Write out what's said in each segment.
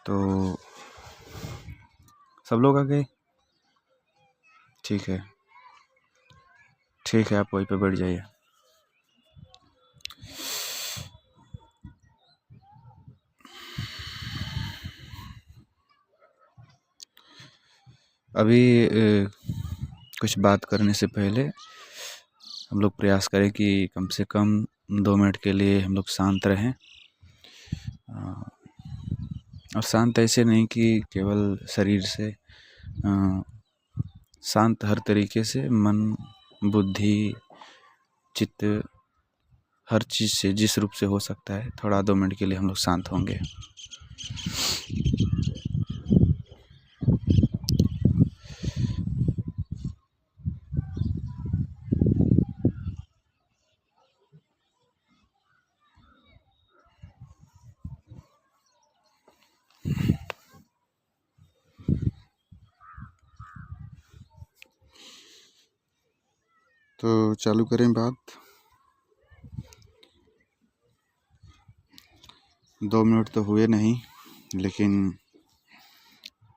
तो सब लोग आ गए? ठीक है, ठीक है, आप वहीं पे बैठ जाइए। अभी कुछ बात करने से पहले हम लोग प्रयास करें कि कम से कम 2 मिनट के लिए हम लोग शांत रहें। और शांत ऐसे नहीं कि केवल शरीर से, शांत हर तरीके से, मन, बुद्धि, चित्त, हर चीज़ से, जिस रूप से हो सकता है। थोड़ा 2 मिनट के लिए हम लोग शांत होंगे। तो चालू करें बात। 2 मिनट तो हुए नहीं, लेकिन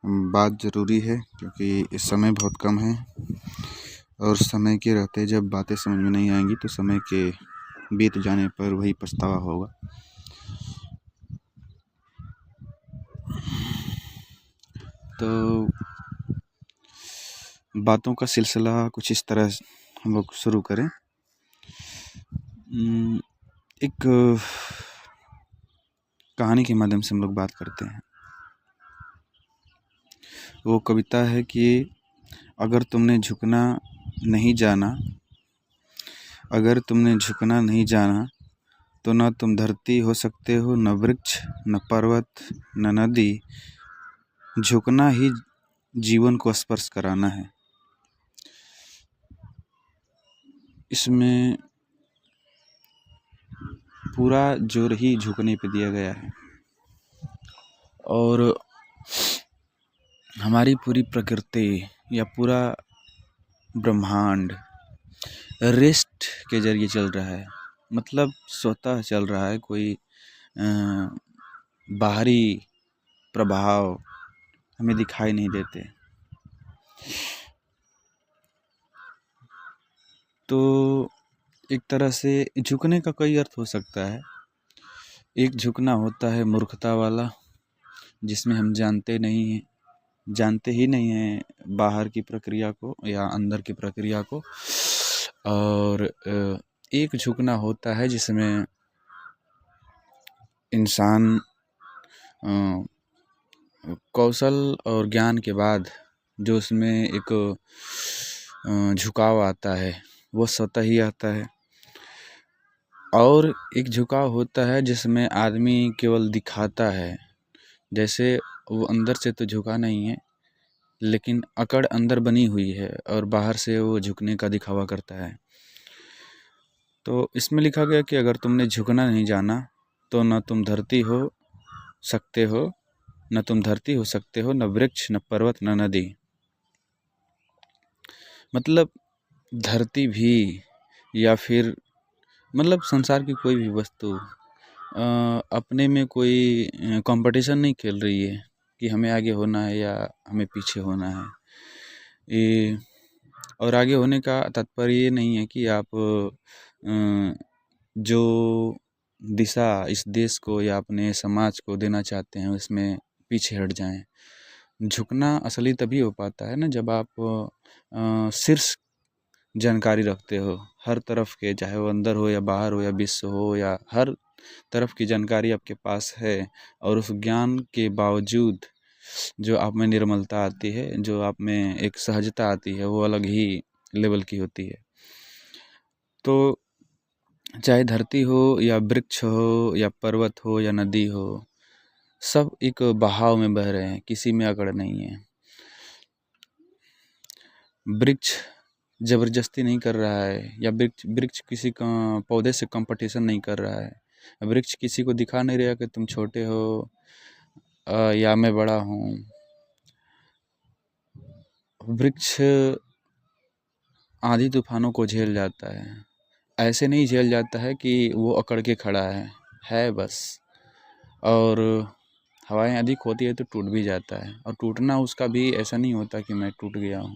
बात ज़रूरी है क्योंकि इस समय बहुत कम है। और समय के रहते जब बातें समझ में नहीं आएंगी तो समय के बीत जाने पर वही पछतावा होगा। तो बातों का सिलसिला कुछ इस तरह हम लोग शुरू करें। एक कहानी के माध्यम से हम लोग बात करते हैं। वो कविता है कि अगर तुमने झुकना नहीं जाना, अगर तुमने झुकना नहीं जाना तो न तुम धरती हो सकते हो, न वृक्ष, न पर्वत, न नदी। झुकना ही जीवन को स्पर्श कराना है। इसमें पूरा जोर ही झुकने पे दिया गया है। और हमारी पूरी प्रकृति या पूरा ब्रह्मांड रेस्ट के जरिए चल रहा है, मतलब स्वतः चल रहा है। कोई बाहरी प्रभाव हमें दिखाई नहीं देते। तो एक तरह से झुकने का कई अर्थ हो सकता है। एक झुकना होता है मूर्खता वाला, जिसमें हम जानते ही नहीं हैं बाहर की प्रक्रिया को या अंदर की प्रक्रिया को। और एक झुकना होता है जिसमें इंसान कौशल और ज्ञान के बाद जो उसमें एक झुकाव आता है, वो स्वतः ही आता है। और एक झुकाव होता है जिसमें आदमी केवल दिखाता है, जैसे वो अंदर से तो झुका नहीं है, लेकिन अकड़ अंदर बनी हुई है और बाहर से वो झुकने का दिखावा करता है। तो इसमें लिखा गया कि अगर तुमने झुकना नहीं जाना तो न तुम धरती हो सकते हो, न तुम धरती हो सकते हो, न वृक्ष, न पर्वत, न नदी। मतलब धरती भी, या फिर मतलब संसार की कोई भी वस्तु अपने में कोई कंपटीशन नहीं खेल रही है कि हमें आगे होना है या हमें पीछे होना है। और आगे होने का तात्पर्य ये नहीं है कि आप जो दिशा इस देश को या अपने समाज को देना चाहते हैं उसमें पीछे हट जाएं। झुकना असली तभी हो पाता है ना जब आप शीर्ष जानकारी रखते हो हर तरफ के, चाहे वो अंदर हो या बाहर हो या विश्व हो, या हर तरफ की जानकारी आपके पास है। और उस ज्ञान के बावजूद जो आप में निर्मलता आती है, जो आप में एक सहजता आती है, वो अलग ही लेवल की होती है। तो चाहे धरती हो या वृक्ष हो या पर्वत हो या नदी हो, सब एक बहाव में बह रहे हैं, किसी में अकड़ नहीं है। वृक्ष जबरदस्ती नहीं कर रहा है, या वृक्ष किसी का पौधे से कंपटीशन नहीं कर रहा है। वृक्ष किसी को दिखा नहीं रहा कि तुम छोटे हो या मैं बड़ा हूँ। वृक्ष आंधी तूफानों को झेल जाता है, ऐसे नहीं झेल जाता है कि वो अकड़ के खड़ा है बस। और हवाएं अधिक होती है तो टूट भी जाता है, और टूटना उसका भी ऐसा नहीं होता कि मैं टूट गया हूँ,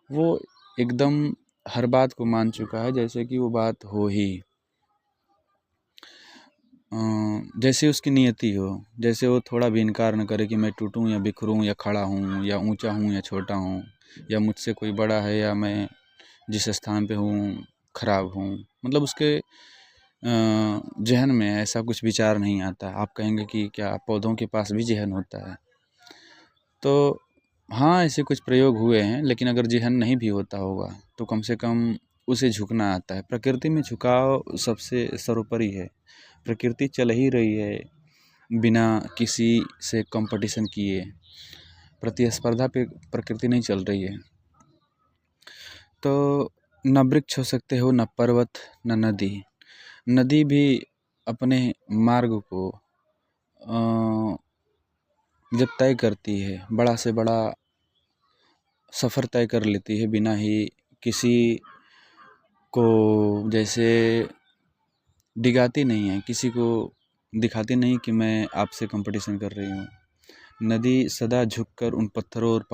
वो एकदम हर बात को मान चुका है जैसे कि वो बात हो ही, जैसे उसकी नियति हो, जैसे वो थोड़ा भी इनकार न करे कि मैं टूटूं या बिखरूं या खड़ा हूँ या ऊंचा हूँ या छोटा हूँ, या मुझसे कोई बड़ा है या मैं जिस स्थान पे हूँ खराब हूँ। मतलब उसके ज़हन में ऐसा कुछ विचार नहीं आता। आप कहेंगे कि क्या पौधों के पास भी ज़हन होता है? तो हाँ, ऐसे कुछ प्रयोग हुए हैं, लेकिन अगर ज़हन नहीं भी होता होगा तो कम से कम उसे झुकना आता है। प्रकृति में झुकाव सबसे सर्वोपरि है। प्रकृति चल ही रही है बिना किसी से कंपटीशन किए, प्रतिस्पर्धा पे प्रकृति नहीं चल रही है। तो न वृक्ष हो सकते हो, न पर्वत, न नदी। नदी भी अपने मार्ग को जब तय करती है, बड़ा से बड़ा सफ़र तय कर लेती है बिना ही किसी को जैसे डिगाती नहीं है, किसी को दिखाती नहीं कि मैं आपसे कंपटीशन कर रही हूँ। नदी सदा झुककर उन पत्थरों और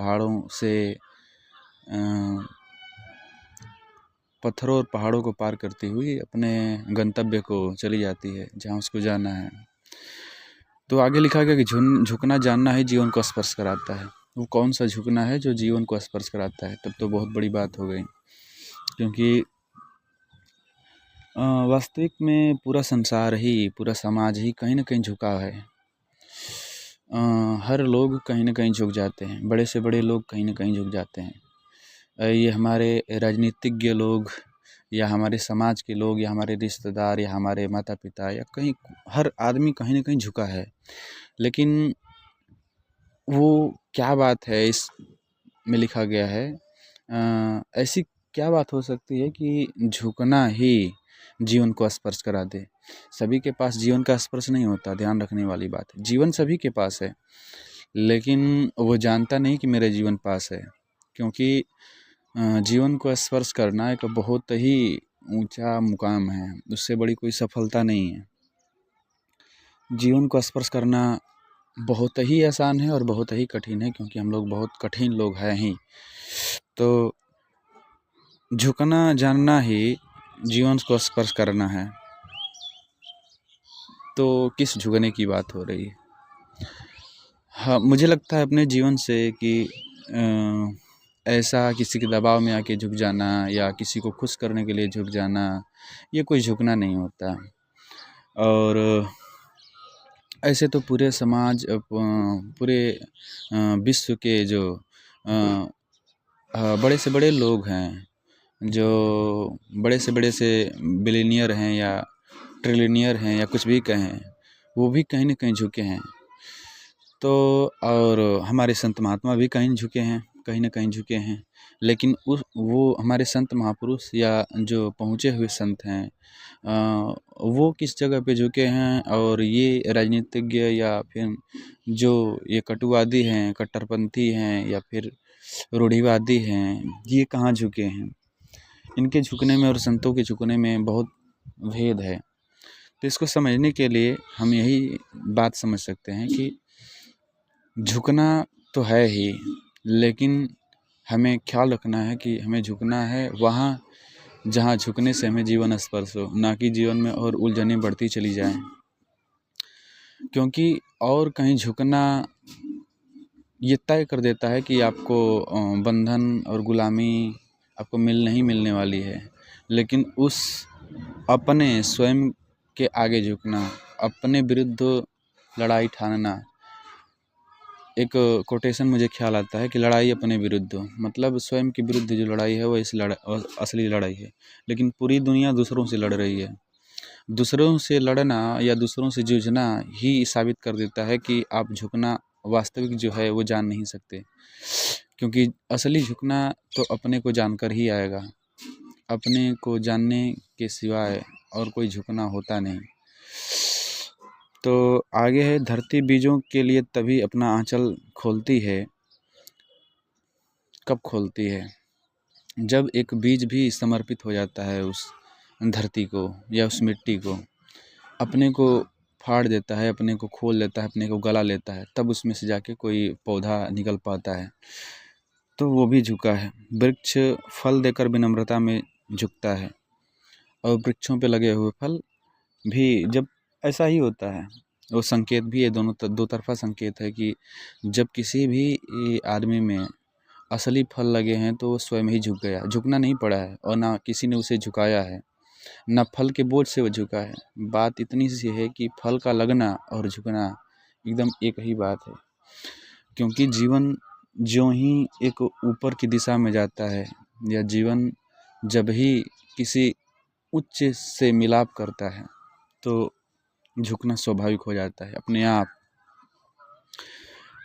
पहाड़ों को पार करती हुई अपने गंतव्य को चली जाती है, जहाँ उसको जाना है। तो आगे लिखा गया कि झुकना जानना ही जीवन को स्पर्श कराता है। वो कौन सा झुकना है जो जीवन को स्पर्श कराता है? तब तो बहुत बड़ी बात हो गई, क्योंकि वास्तविक में पूरा संसार ही, पूरा समाज ही कहीं ना कहीं झुका है। हर लोग कहीं ना कहीं झुक जाते हैं, बड़े से बड़े लोग कहीं ना कहीं झुक जाते हैं। ये हमारे राजनीतिज्ञ लोग या हमारे समाज के लोग या हमारे रिश्तेदार या हमारे माता पिता या कहीं, हर आदमी कहीं ना कहीं झुका है। लेकिन वो क्या बात है इस में लिखा गया है, ऐसी क्या बात हो सकती है कि झुकना ही जीवन को स्पर्श करा दे? सभी के पास जीवन का स्पर्श नहीं होता, ध्यान रखने वाली बात है। जीवन सभी के पास है, लेकिन वो जानता नहीं कि मेरे जीवन पास है, क्योंकि जीवन को स्पर्श करना एक बहुत ही ऊंचा मुकाम है, उससे बड़ी कोई सफलता नहीं है। जीवन को स्पर्श करना बहुत ही आसान है और बहुत ही कठिन है, क्योंकि हम लोग बहुत कठिन लोग हैं ही। तो झुकना जानना ही जीवन को स्पर्श करना है। तो किस झुकने की बात हो रही है? हाँ, मुझे लगता है अपने जीवन से कि ऐसा किसी के दबाव में आके झुक जाना या किसी को खुश करने के लिए झुक जाना, ये कोई झुकना नहीं होता। और ऐसे तो पूरे समाज, पूरे विश्व के जो बड़े से बड़े लोग हैं, जो बड़े से बिलियनियर हैं या ट्रिलियनियर हैं या कुछ भी कहें, वो भी कहीं ना कहीं झुके हैं। तो और हमारे संत महात्मा भी कहीं ना कहीं झुके हैं। लेकिन वो हमारे संत महापुरुष या जो पहुँचे हुए संत हैं, वो किस जगह पे झुके हैं? और ये राजनीतिज्ञ या फिर जो ये कटुवादी हैं, कट्टरपंथी हैं या फिर रूढ़िवादी हैं, ये कहाँ झुके हैं? इनके झुकने में और संतों के झुकने में बहुत भेद है। तो इसको समझने के लिए हम यही बात समझ सकते हैं कि झुकना तो है ही, लेकिन हमें ख्याल रखना है कि हमें झुकना है वहाँ जहाँ झुकने से हमें जीवन स्पर्श हो, ना कि जीवन में और उलझनें बढ़ती चली जाएं। क्योंकि और कहीं झुकना ये तय कर देता है कि आपको बंधन और गुलामी आपको नहीं मिलने वाली है। लेकिन उस अपने स्वयं के आगे झुकना, अपने विरुद्ध लड़ाई ठानना, एक कोटेशन मुझे ख्याल आता है कि लड़ाई अपने विरुद्ध, मतलब स्वयं के विरुद्ध जो लड़ाई है वो असली लड़ाई है। लेकिन पूरी दुनिया दूसरों से लड़ रही है। दूसरों से लड़ना या दूसरों से जूझना ही साबित कर देता है कि आप झुकना वास्तविक जो है वो जान नहीं सकते। क्योंकि असली झुकना तो अपने को जानकर ही आएगा। अपने को जानने के सिवाय और कोई झुकना होता नहीं। तो आगे है, धरती बीजों के लिए तभी अपना आंचल खोलती है। कब खोलती है? जब एक बीज भी समर्पित हो जाता है उस धरती को या उस मिट्टी को, अपने को फाड़ देता है, अपने को खोल लेता है, अपने को गला लेता है, तब उसमें से जाके कोई पौधा निकल पाता है। तो वो भी झुका है। वृक्ष फल देकर विनम्रता में झुकता है, और वृक्षों पे लगे हुए फल भी जब ऐसा ही होता है। वो संकेत भी है, दो तरफा संकेत है कि जब किसी भी आदमी में असली फल लगे हैं तो वो स्वयं ही झुक गया, झुकना नहीं पड़ा है, और ना किसी ने उसे झुकाया है, ना फल के बोझ से वो झुका है। बात इतनी सी है कि फल का लगना और झुकना एकदम एक ही बात है, क्योंकि जीवन ज्यों ही एक ऊपर की दिशा में जाता है, या जीवन जब ही किसी उच्च से मिलाप करता है, तो झुकना स्वाभाविक हो जाता है अपने आप।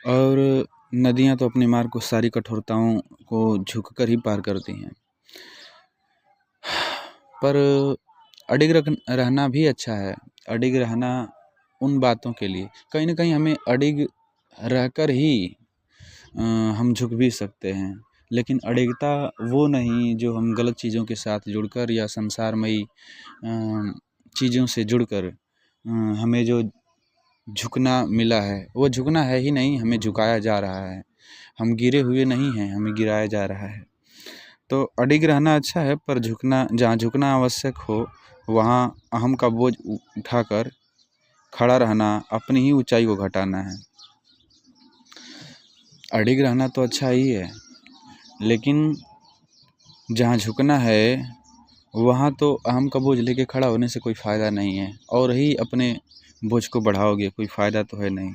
और नदियाँ तो अपने मार्ग को सारी कठोरताओं को झुककर ही पार करती हैं। पर अडिग रहना भी अच्छा है। अडिग रहना उन बातों के लिए, कहीं ना कहीं हमें अडिग रहकर ही हम झुक भी सकते हैं, लेकिन अडिगता वो नहीं जो हम गलत चीज़ों के साथ जुड़कर या संसारमयी चीज़ों से जुड़कर हमें जो झुकना मिला है, वो झुकना है ही नहीं, हमें झुकाया जा रहा है। हम गिरे हुए नहीं हैं, हमें गिराया जा रहा है। तो अडिग रहना अच्छा है, पर झुकना, जहाँ झुकना आवश्यक हो वहाँ अहम का बोझ उठाकर खड़ा रहना, अपनी ही ऊंचाई को घटाना है। अडिग रहना तो अच्छा ही है, लेकिन जहाँ झुकना है वहाँ तो अहम का बोझ लेके खड़ा होने से कोई फ़ायदा नहीं है, और ही अपने बोझ को बढ़ाओगे, कोई फ़ायदा तो है नहीं।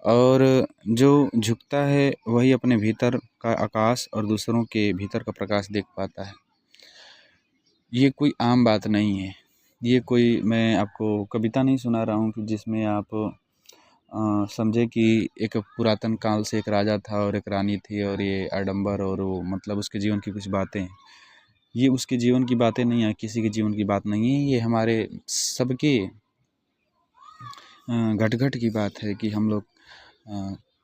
और जो झुकता है वही अपने भीतर का आकाश और दूसरों के भीतर का प्रकाश देख पाता है। ये कोई आम बात नहीं है। ये कोई, मैं आपको कविता नहीं सुना रहा हूँ कि जिसमें आप समझे कि एक पुरातन काल से एक राजा था और एक रानी थी, और ये आडंबर और वो मतलब उसके जीवन की कुछ बातें, ये उसके जीवन की बातें नहीं है, किसी के जीवन की बात नहीं है, ये हमारे सबके घट घट की बात है कि हम लोग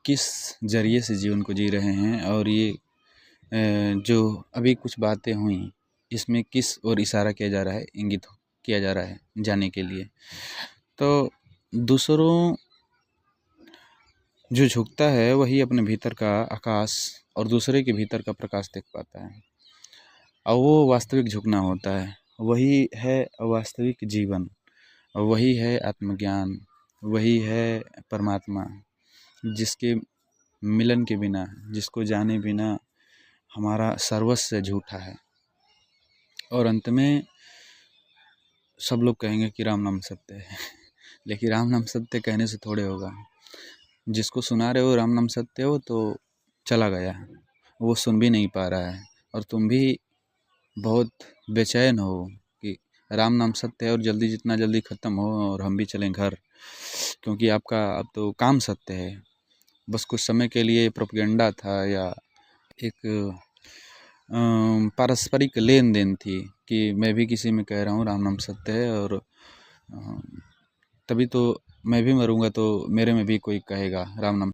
किस जरिए से जीवन को जी रहे हैं, और ये जो अभी कुछ बातें हुई इसमें किस ओर इशारा किया जा रहा है, इंगित किया जा रहा है जाने के लिए। तो दूसरों जो झुकता है वही अपने भीतर का आकाश और दूसरे के भीतर का प्रकाश देख पाता है, और वो वास्तविक झुकना होता है। वही है वास्तविक जीवन, वही है आत्मज्ञान, वही है परमात्मा, जिसके मिलन के बिना, जिसको जाने बिना हमारा सर्वस्व झूठा है। और अंत में सब लोग कहेंगे कि राम नाम सत्य है लेकिन राम नाम सत्य कहने से थोड़े होगा। जिसको सुना रहे हो राम नाम सत्य हो तो चला गया, वो सुन भी नहीं पा रहा है, और तुम भी बहुत बेचैन हो कि राम नाम सत्य है और जल्दी, जितना जल्दी ख़त्म हो और हम भी चलें घर, क्योंकि आपका अब तो काम सत्य है। बस कुछ समय के लिए प्रोपेगेंडा था, या एक पारस्परिक लेन देन थी कि मैं भी किसी में कह रहा हूँ राम नाम सत्य है, और तभी तो मैं भी मरूंगा तो मेरे में भी कोई कहेगा राम नाम